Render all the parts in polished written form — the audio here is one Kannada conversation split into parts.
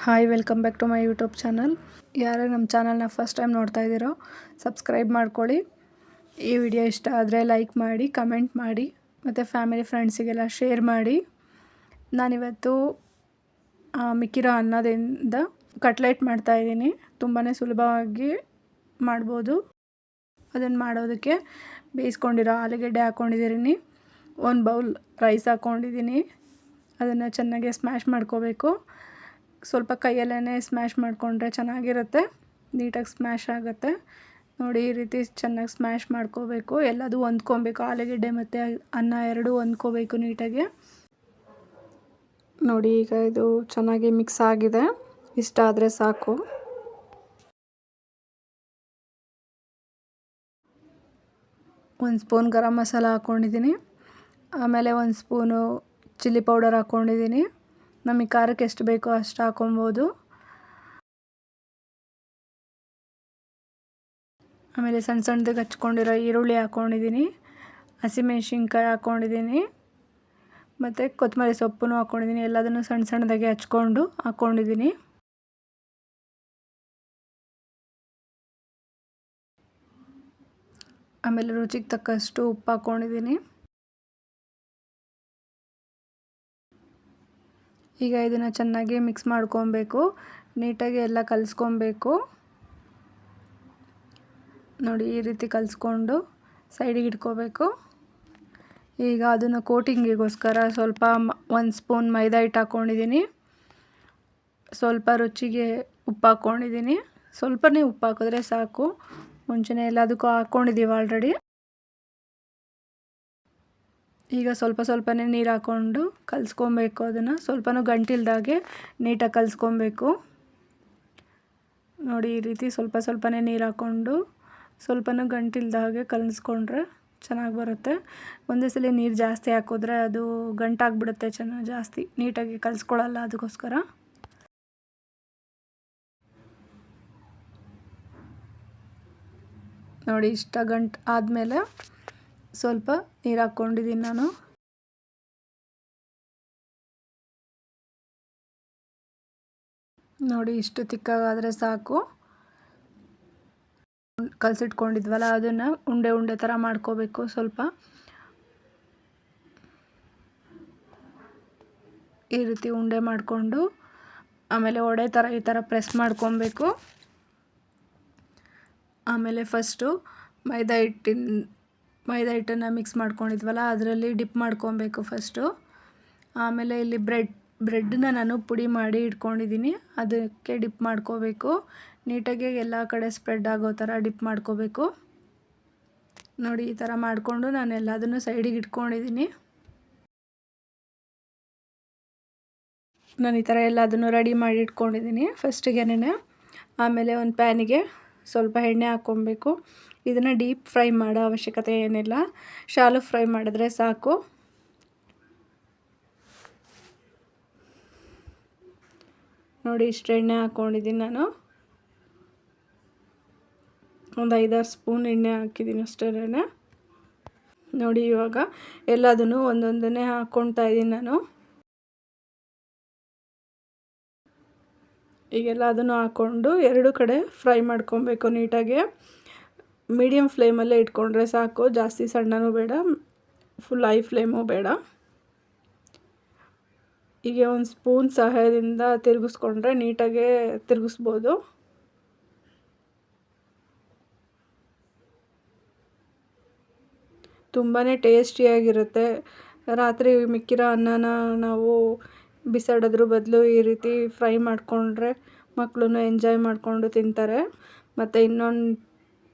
Hi, welcome back to my YouTube channel. ಯಾರು ನಮ್ಮ ಚಾನಲ್ನ ಫಸ್ಟ್ ಟೈಮ್ ನೋಡ್ತಾ ಇದ್ದೀರೋ ಸಬ್ಸ್ಕ್ರೈಬ್ ಮಾಡ್ಕೊಳ್ಳಿ. ಈ ವಿಡಿಯೋ ಇಷ್ಟ ಆದರೆ ಲೈಕ್ ಮಾಡಿ, ಕಮೆಂಟ್ ಮಾಡಿ ಮತ್ತು ಫ್ಯಾಮಿಲಿ ಫ್ರೆಂಡ್ಸಿಗೆಲ್ಲ ಶೇರ್ ಮಾಡಿ. ನಾನಿವತ್ತು ಮಿಕ್ಕಿರೋ ಅನ್ನದಿಂದ ಕಟ್ಲೆಟ್ ಮಾಡ್ತಾಯಿದ್ದೀನಿ. ತುಂಬಾ ಸುಲಭವಾಗಿ ಮಾಡ್ಬೋದು. ಅದನ್ನು ಮಾಡೋದಕ್ಕೆ ಬೇಯಿಸ್ಕೊಂಡಿರೋ ಆಲೂಗೆಡ್ಡೆ ಹಾಕ್ಕೊಂಡಿದ್ದೀನಿ, ಒಂದು ಬೌಲ್ ರೈಸ್ ಹಾಕ್ಕೊಂಡಿದ್ದೀನಿ. ಅದನ್ನು ಚೆನ್ನಾಗಿ ಸ್ಮ್ಯಾಶ್ ಮಾಡ್ಕೋಬೇಕು. ಸ್ವಲ್ಪ ಕೈಯಲ್ಲೇ ಸ್ಮ್ಯಾಶ್ ಮಾಡಿಕೊಂಡ್ರೆ ಚೆನ್ನಾಗಿರುತ್ತೆ, ನೀಟಾಗಿ ಸ್ಮ್ಯಾಶ್ ಆಗುತ್ತೆ. ನೋಡಿ, ಈ ರೀತಿ ಚೆನ್ನಾಗಿ ಸ್ಮ್ಯಾಶ್ ಮಾಡ್ಕೋಬೇಕು. ಎಲ್ಲದೂ ಹೊಂದ್ಕೊಬೇಕು, ಆಲೂಗೆಡ್ಡೆ ಮತ್ತು ಅನ್ನ ಎರಡೂ ಹೊಂದ್ಕೋಬೇಕು ನೀಟಾಗಿ. ನೋಡಿ, ಈಗ ಇದು ಚೆನ್ನಾಗಿ ಮಿಕ್ಸ್ ಆಗಿದೆ. ಇಷ್ಟ ಆದರೆ ಸಾಕು. ಒಂದು ಸ್ಪೂನ್ ಗರಂ ಮಸಾಲ ಹಾಕ್ಕೊಂಡಿದ್ದೀನಿ. ಆಮೇಲೆ ಒಂದು ಸ್ಪೂನು ಚಿಲ್ಲಿ ಪೌಡರ್ ಹಾಕ್ಕೊಂಡಿದ್ದೀನಿ. ನಮಗೆ ಖಾರಕ್ಕೆ ಎಷ್ಟು ಬೇಕೋ ಅಷ್ಟು ಹಾಕೊಬೋದು. ಆಮೇಲೆ ಸಣ್ಣ ಸಣ್ಣದಾಗಿ ಹಚ್ಕೊಂಡಿರೋ ಈರುಳ್ಳಿ ಹಾಕ್ಕೊಂಡಿದ್ದೀನಿ, ಹಸಿಮೆಣ್ಸಿನ್ಕಾಯಿ ಹಾಕ್ಕೊಂಡಿದ್ದೀನಿ ಮತ್ತು ಕೊತ್ತಂಬರಿ ಸೊಪ್ಪು ಹಾಕ್ಕೊಂಡಿದ್ದೀನಿ. ಎಲ್ಲದನ್ನು ಸಣ್ಣ ಸಣ್ಣದಾಗಿ ಹಚ್ಕೊಂಡು ಹಾಕ್ಕೊಂಡಿದ್ದೀನಿ. ಆಮೇಲೆ ರುಚಿಗೆ ತಕ್ಕಷ್ಟು ಉಪ್ಪು ಹಾಕ್ಕೊಂಡಿದ್ದೀನಿ. ಈಗ ಇದನ್ನು ಚೆನ್ನಾಗಿ ಮಿಕ್ಸ್ ಮಾಡ್ಕೊಬೇಕು, ನೀಟಾಗಿ ಎಲ್ಲ ಕಲಿಸ್ಕೊಬೇಕು. ನೋಡಿ, ಈ ರೀತಿ ಕಲಿಸ್ಕೊಂಡು ಸೈಡಿಗೆ ಇಟ್ಕೋಬೇಕು. ಈಗ ಅದನ್ನು ಕೋಟಿಂಗಿಗೋಸ್ಕರ ಸ್ವಲ್ಪ ಒಂದು ಸ್ಪೂನ್ ಮೈದಾ ಹಿಟ್ಟು ಹಾಕ್ಕೊಂಡಿದ್ದೀನಿ. ಸ್ವಲ್ಪ ರುಚಿಗೆ ಉಪ್ಪು ಹಾಕ್ಕೊಂಡಿದ್ದೀನಿ. ಸ್ವಲ್ಪನೇ ಉಪ್ಪು ಹಾಕಿದ್ರೆ ಸಾಕು, ಮುಂಚೆನೇ ಎಲ್ಲದಕ್ಕೂ ಹಾಕ್ಕೊಂಡಿದ್ದೀವಿ ಆಲ್ರೆಡಿ. ಈಗ ಸ್ವಲ್ಪನೇ ನೀರು ಹಾಕ್ಕೊಂಡು ಕಲಿಸ್ಕೊಬೇಕು. ಅದನ್ನು ಸ್ವಲ್ಪನೂ ಗಂಟಿಲ್ದಾಗೆ ನೀಟಾಗಿ ಕಲಿಸ್ಕೊಬೇಕು. ನೋಡಿ, ಈ ರೀತಿ ಸ್ವಲ್ಪನೇ ನೀರು ಹಾಕ್ಕೊಂಡು ಸ್ವಲ್ಪನೂ ಗಂಟಿಲ್ದಾಗೆ ಕಲಿಸ್ಕೊಂಡ್ರೆ ಚೆನ್ನಾಗಿ ಬರುತ್ತೆ. ಒಂದೇ ಸಲ ನೀರು ಜಾಸ್ತಿ ಹಾಕಿದ್ರೆ ಅದು ಗಂಟಾಗ್ಬಿಡುತ್ತೆ, ಜಾಸ್ತಿ ನೀಟಾಗಿ ಕಲಿಸ್ಕೊಳ್ಳಲ್ಲ. ಅದಕ್ಕೋಸ್ಕರ ನೋಡಿ, ಇಷ್ಟ ಗಂಟು ಆದಮೇಲೆ ಸ್ವಲ್ಪ ನೀರು ಹಾಕ್ಕೊಂಡಿದ್ದೀನಿ ನಾನು. ನೋಡಿ, ಇಷ್ಟು ತಿಕ್ಕಾಗಾದರೆ ಸಾಕು. ಕಲಸಿಟ್ಕೊಂಡಿದ್ವಲ್ಲ, ಅದನ್ನು ಉಂಡೆ ಥರ ಮಾಡ್ಕೋಬೇಕು. ಸ್ವಲ್ಪ ಈ ರೀತಿ ಉಂಡೆ ಮಾಡಿಕೊಂಡು ಆಮೇಲೆ ವಡೆ ಥರ ಈ ಥರ ಪ್ರೆಸ್ ಮಾಡ್ಕೊಬೇಕು. ಆಮೇಲೆ ಫಸ್ಟು ಮೈದಾ ಹಿಟ್ಟನ್ನು ಮಿಕ್ಸ್ ಮಾಡ್ಕೊಂಡಿದ್ವಲ್ಲ, ಅದರಲ್ಲಿ ಡಿಪ್ ಮಾಡ್ಕೊಬೇಕು ಫಸ್ಟು. ಆಮೇಲೆ ಇಲ್ಲಿ ಬ್ರೆಡ್ನ ನಾನು ಪುಡಿ ಮಾಡಿ ಇಟ್ಕೊಂಡಿದ್ದೀನಿ, ಅದಕ್ಕೆ ಡಿಪ್ ಮಾಡ್ಕೋಬೇಕು. ನೀಟಾಗಿ ಎಲ್ಲ ಕಡೆ ಸ್ಪ್ರೆಡ್ ಆಗೋ ಥರ ಡಿಪ್ ಮಾಡ್ಕೋಬೇಕು. ನೋಡಿ, ಈ ಥರ ಮಾಡಿಕೊಂಡು ನಾನು ಎಲ್ಲದನ್ನು ಸೈಡಿಗೆ ಇಟ್ಕೊಂಡಿದ್ದೀನಿ. ನಾನು ಈ ಥರ ಎಲ್ಲದನ್ನು ರೆಡಿ ಮಾಡಿ ಇಟ್ಕೊಂಡಿದ್ದೀನಿ ಫಸ್ಟಿಗೆನೇ. ಆಮೇಲೆ ಒಂದು ಪ್ಯಾನಿಗೆ ಸ್ವಲ್ಪ ಎಣ್ಣೆ ಹಾಕ್ಕೊಬೇಕು. ಇದನ್ನು ಡೀಪ್ ಫ್ರೈ ಮಾಡೋ ಅವಶ್ಯಕತೆ ಏನಿಲ್ಲ, ಶಾಲೋ ಫ್ರೈ ಮಾಡಿದ್ರೆ ಸಾಕು. ನೋಡಿ, ಇಷ್ಟು ಎಣ್ಣೆ ಹಾಕ್ಕೊಂಡಿದ್ದೀನಿ ನಾನು. ಒಂದು 5-6 ಸ್ಪೂನ್ ಎಣ್ಣೆ ಹಾಕಿದ್ದೀನಿ ಅಷ್ಟೇ. ನೋಡಿ, ಇವಾಗ ಎಲ್ಲದನ್ನು ಒಂದೊಂದನ್ನೇ ಹಾಕ್ಕೊಳ್ತಾ ಇದ್ದೀನಿ ನಾನು. ಈಗೆಲ್ಲ ಅದನ್ನು ಹಾಕ್ಕೊಂಡು ಎರಡು ಕಡೆ ಫ್ರೈ ಮಾಡ್ಕೊಬೇಕು ನೀಟಾಗಿ. ಮೀಡಿಯಮ್ ಫ್ಲೇಮಲ್ಲೇ ಇಟ್ಕೊಂಡ್ರೆ ಸಾಕು, ಜಾಸ್ತಿ ಸಣ್ಣನೂ ಬೇಡ, ಫುಲ್ ಹೈ ಫ್ಲೇಮು ಬೇಡ. ಹೀಗೆ ಒಂದು ಸ್ಪೂನ್ ಸಹಾಯದಿಂದ ತಿರುಗಿಸ್ಕೊಂಡ್ರೆ ನೀಟಾಗೆ ತಿರುಗಿಸ್ಬೋದು. ತುಂಬಾ ಟೇಸ್ಟಿಯಾಗಿರುತ್ತೆ. ರಾತ್ರಿ ಮಿಕ್ಕಿರೋ ಅನ್ನನ ನಾವು ಬಿಸಾಡೋದ್ರ ಬದಲು ಈ ರೀತಿ ಫ್ರೈ ಮಾಡಿಕೊಂಡ್ರೆ ಮಕ್ಕಳು ಎಂಜಾಯ್ ಮಾಡಿಕೊಂಡು ತಿಂತಾರೆ. ಮತ್ತು ಇನ್ನೊಂದು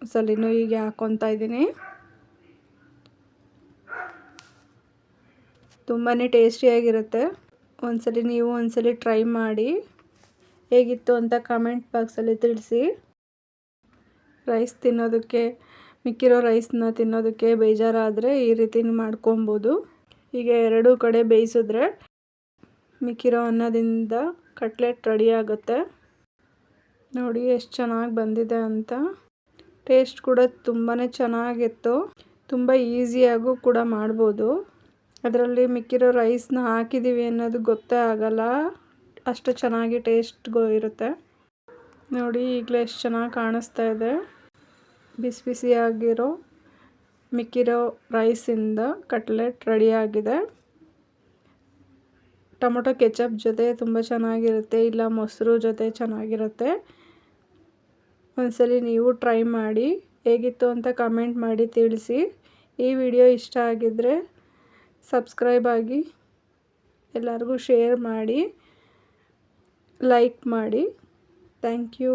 ಸಲಿನೂ ಹೀಗೆ ಹಾಕ್ಕೊತಾ ಇದ್ದೀನಿ. ತುಂಬಾ ಟೇಸ್ಟಿಯಾಗಿರುತ್ತೆ. ನೀವು ಒಂದ್ಸಲಿ ಟ್ರೈ ಮಾಡಿ, ಹೇಗಿತ್ತು ಅಂತ ಕಮೆಂಟ್ ಬಾಕ್ಸಲ್ಲಿ ತಿಳಿಸಿ. ಮಿಕ್ಕಿರೋ ರೈಸ್ನ ತಿನ್ನೋದಕ್ಕೆ ಬೇಜಾರಾದರೆ ಈ ರೀತಿ ಮಾಡ್ಕೊಬೋದು. ಹೀಗೆ ಎರಡೂ ಕಡೆ ಬೇಯಿಸಿದ್ರೆ ಮಿಕ್ಕಿರೋ ಅನ್ನದಿಂದ ಕಟ್ಲೆಟ್ ರೆಡಿ ಆಗುತ್ತೆ. ನೋಡಿ, ಎಷ್ಟು ಚೆನ್ನಾಗಿ ಬಂದಿದೆ ಅಂತ. ಟೇಸ್ಟ್ ಕೂಡ ತುಂಬಾ ಚೆನ್ನಾಗಿತ್ತು. ತುಂಬ ಈಸಿಯಾಗೂ ಕೂಡ ಮಾಡ್ಬೋದು. ಅದರಲ್ಲಿ ಮಿಕ್ಕಿರೋ ರೈಸ್ನ ಹಾಕಿದ್ದೀವಿ ಅನ್ನೋದು ಗೊತ್ತೇ ಆಗಲ್ಲ. ಅಷ್ಟು ಚೆನ್ನಾಗಿ ಟೇಸ್ಟ್ಗೂ ಇರುತ್ತೆ. ನೋಡಿ ಈಗಲೇ ಎಷ್ಟು ಚೆನ್ನಾಗಿ ಕಾಣಿಸ್ತಾ ಇದೆ. ಬಿಸಿ ಬಿಸಿಯಾಗಿರೋ ಮಿಕ್ಕಿರೋ ರೈಸಿಂದ ಕಟ್ಲೆಟ್ ರೆಡಿಯಾಗಿದೆ. ಟೊಮೊಟೊ ಕೆಚಪ್ ಜೊತೆ ತುಂಬ ಚೆನ್ನಾಗಿರುತ್ತೆ, ಇಲ್ಲ ಮೊಸರು ಜೊತೆ ಚೆನ್ನಾಗಿರುತ್ತೆ. ಒಂದ್ಸಲಿ ನೀವು ಟ್ರೈ ಮಾಡಿ, ಹೇಗಿತ್ತು ಅಂತ ಕಮೆಂಟ್ ಮಾಡಿ ತಿಳಿಸಿ. ಈ ವಿಡಿಯೋ ಇಷ್ಟ ಆಗಿದ್ದರೆ ಸಬ್ಸ್ಕ್ರೈಬ್ ಆಗಿ, ಎಲ್ಲರಿಗೂ ಶೇರ್ ಮಾಡಿ, ಲೈಕ್ ಮಾಡಿ. Thank you.